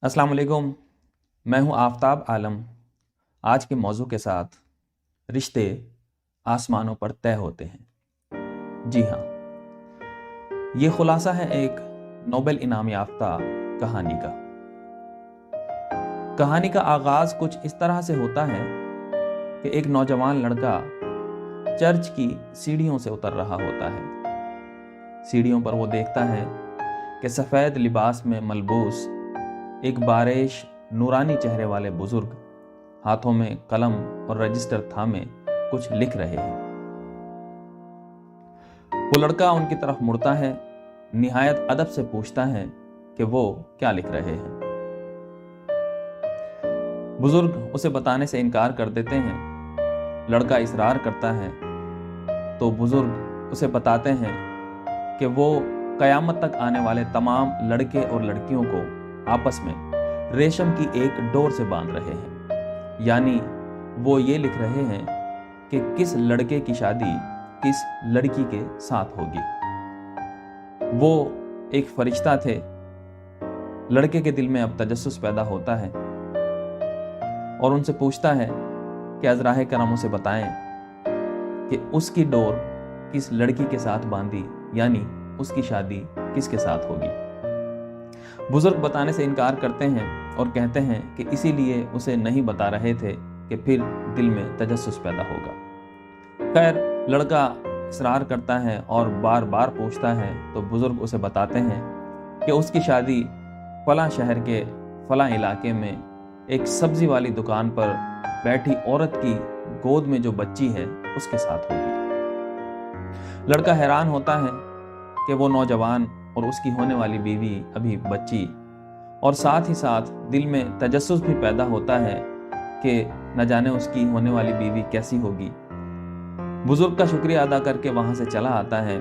अस्सलाम वालेकुम। मैं हूं आफ्ताब आलम। आज के मौजू के साथ रिश्ते आसमानों पर तय होते हैं। जी हाँ, ये खुलासा है एक नोबेल इनाम याफ्ता कहानी का। कहानी का आगाज कुछ इस तरह से होता है कि एक नौजवान लड़का चर्च की सीढ़ियों से उतर रहा होता है। सीढ़ियों पर वो देखता है कि सफ़ेद लिबास में मलबूस एक बारिश नूरानी चेहरे वाले बुजुर्ग हाथों में कलम और रजिस्टर थामे कुछ लिख रहे हैं। वो लड़का उनकी तरफ मुड़ता है, निहायत अदब से पूछता है कि वो क्या लिख रहे हैं। बुजुर्ग उसे बताने से इनकार कर देते हैं। लड़का इसरार करता है तो बुजुर्ग उसे बताते हैं कि वो कयामत तक आने वाले तमाम लड़के और लड़कियों को आपस में रेशम की एक डोर से बांध रहे हैं। यानी वो ये लिख रहे हैं कि किस लड़के की शादी किस लड़की के साथ होगी। वो एक फरिश्ता थे। लड़के के दिल में अब तजस्सुस पैदा होता है और उनसे पूछता है कि अज़राए करम उसे बताएं कि उसकी डोर किस लड़की के साथ बांधी, यानी उसकी शादी किसके साथ होगी। बुजुर्ग बताने से इनकार करते हैं और कहते हैं कि इसीलिए उसे नहीं बता रहे थे कि फिर दिल में तजस्सुस पैदा होगा। खैर, लड़का इसरार करता है और बार बार पूछता है तो बुजुर्ग उसे बताते हैं कि उसकी शादी फलां शहर के फलां इलाके में एक सब्जी वाली दुकान पर बैठी औरत की गोद में जो बच्ची है उसके साथ होगी। लड़का हैरान होता है कि वो नौजवान और उसकी होने वाली बीवी अभी बच्ची, और साथ ही साथ दिल में तजस्सुस भी पैदा होता है कि न जाने उसकी होने वाली बीवी कैसी होगी। बुजुर्ग का शुक्रिया अदा करके वहां से चला आता है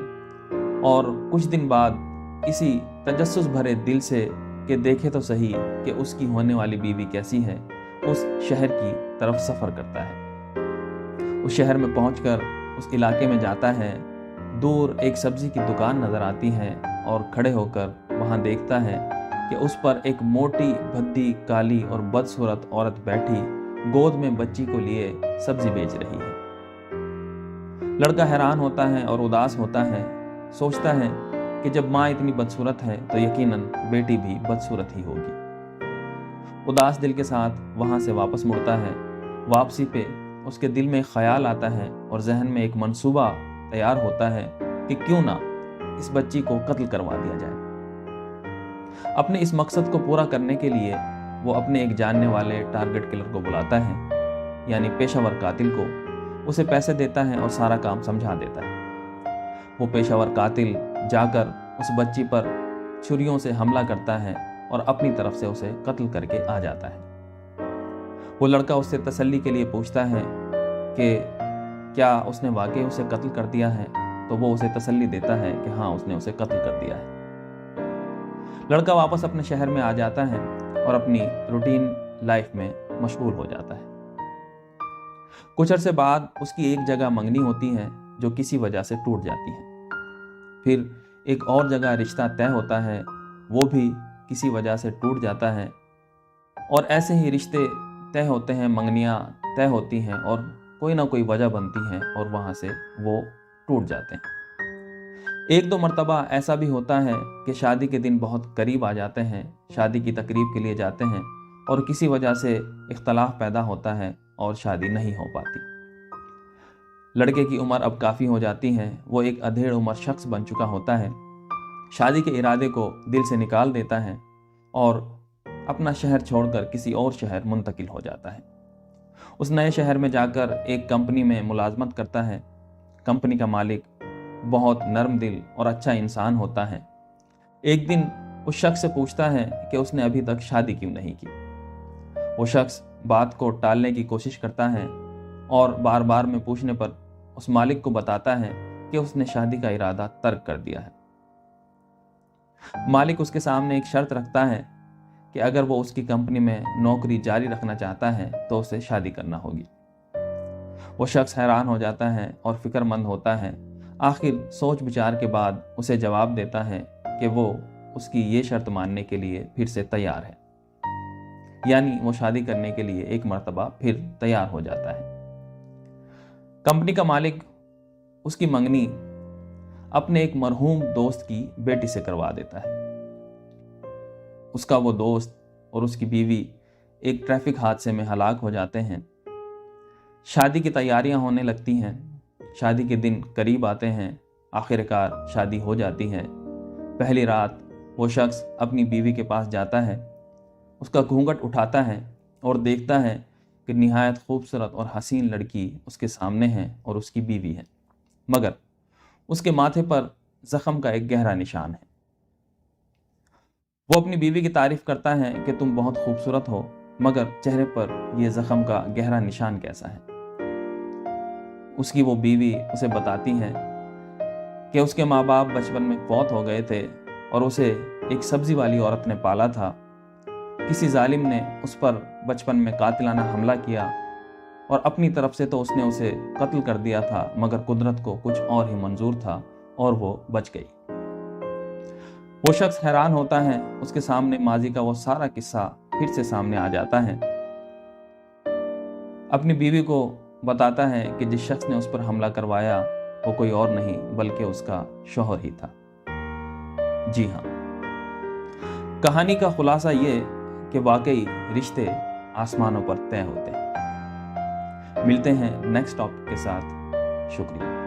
और कुछ दिन बाद इसी तजस्सुस भरे दिल से कि देखे तो सही कि उसकी होने वाली बीवी कैसी है, उस शहर की तरफ सफ़र करता है। उस शहर में पहुंचकर उस इलाके में जाता है। दूर एक सब्जी की दुकान नज़र आती है और खड़े होकर वहां देखता है कि उस पर एक मोटी भद्दी काली और बदसूरत औरत बैठी गोद में बच्ची को लिए सब्जी बेच रही है। लड़का हैरान होता है और उदास होता है। सोचता है कि जब माँ इतनी बदसूरत है तो यकीनन बेटी भी बदसूरत ही होगी। उदास दिल के साथ वहां से वापस मुड़ता है। वापसी पे उसके दिल में एक ख्याल आता है और जहन में एक मंसूबा तैयार होता है कि क्यों ना इस बच्ची को कत्ल करवा दिया जाए। अपने इस मकसद को पूरा करने के लिए वो अपने एक जानने वाले टारगेट किलर को बुलाता है, यानी पेशावर कातिल को। उसे पैसे देता है और सारा काम समझा देता है। वो पेशावर कातिल जाकर उस बच्ची पर छुरियों से हमला करता है और अपनी तरफ से उसे कत्ल करके आ जाता है। वो लड़का उससे तसल्ली के लिए पूछता है कि क्या उसने वाकई उसे कत्ल कर दिया है, तो वो उसे तसल्ली देता है कि हाँ, उसने उसे कत्ल कर दिया है। लड़का वापस अपने शहर में आ जाता है और अपनी रूटीन लाइफ में मशगूल हो जाता है। कुछ अरसे बाद उसकी एक जगह मंगनी होती है जो किसी वजह से टूट जाती है। फिर एक और जगह रिश्ता तय होता है, वो भी किसी वजह से टूट जाता है। और ऐसे ही रिश्ते तय होते हैं, मंगनियाँ तय होती हैं और कोई ना कोई वजह बनती है और वहाँ से वो टूट जाते हैं। एक दो मर्तबा ऐसा भी होता है कि शादी के दिन बहुत करीब आ जाते हैं, शादी की तकरीब के लिए जाते हैं और किसी वजह से इख्तलाफ पैदा होता है और शादी नहीं हो पाती। लड़के की उम्र अब काफ़ी हो जाती है। वो एक अधेड़ उम्र शख्स बन चुका होता है। शादी के इरादे को दिल से निकाल देता है और अपना शहर छोड़कर किसी और शहर मुंतकिल हो जाता है। उस नए शहर में जाकर एक कंपनी में मुलाजमत करता है। कंपनी का मालिक बहुत नर्म दिल और अच्छा इंसान होता है। एक दिन उस शख्स से पूछता है कि उसने अभी तक शादी क्यों नहीं की। वो शख्स बात को टालने की कोशिश करता है और बार बार में पूछने पर उस मालिक को बताता है कि उसने शादी का इरादा तर्क कर दिया है। मालिक उसके सामने एक शर्त रखता है कि अगर वो उसकी कंपनी में नौकरी जारी रखना चाहता है तो उसे शादी करना होगी। वो शख्स हैरान हो जाता है और फिक्रमंद होता है। आखिर सोच विचार के बाद उसे जवाब देता है कि वो उसकी ये शर्त मानने के लिए फिर से तैयार है। यानी वो शादी करने के लिए एक मर्तबा फिर तैयार हो जाता है। कंपनी का मालिक उसकी मंगनी अपने एक मरहूम दोस्त की बेटी से करवा देता है। उसका वो दोस्त और उसकी बीवी एक ट्रैफिक हादसे में हलाक हो जाते हैं। शादी की तैयारियां होने लगती हैं। शादी के दिन करीब आते हैं। आखिरकार शादी हो जाती है। पहली रात वो शख्स अपनी बीवी के पास जाता है, उसका घूंघट उठाता है और देखता है कि निहायत खूबसूरत और हसीन लड़की उसके सामने है और उसकी बीवी है, मगर उसके माथे पर जख्म का एक गहरा निशान है। वो अपनी बीवी की तारीफ करता है कि तुम बहुत खूबसूरत हो, मगर चेहरे पर यह जख्म का गहरा निशान कैसा है। उसकी वो बीवी उसे बताती है कि उसके माँ बाप बचपन में फौत हो गए थे और उसे एक सब्जी वाली औरत ने पाला था। किसी जालिम ने उस पर बचपन में कातिलाना हमला किया और अपनी तरफ से तो उसने उसे कत्ल कर दिया था, मगर कुदरत को कुछ और ही मंजूर था और वो बच गई। वो शख्स हैरान होता है। उसके सामने माजी का वो सारा किस्सा फिर से सामने आ जाता है। अपनी बीवी को बताता है कि जिस शख्स ने उस पर हमला करवाया वो कोई और नहीं बल्कि उसका शौहर ही था। जी हाँ, कहानी का खुलासा ये कि वाकई रिश्ते आसमानों पर तय होते हैं। मिलते हैं नेक्स्ट टॉपिक के साथ। शुक्रिया।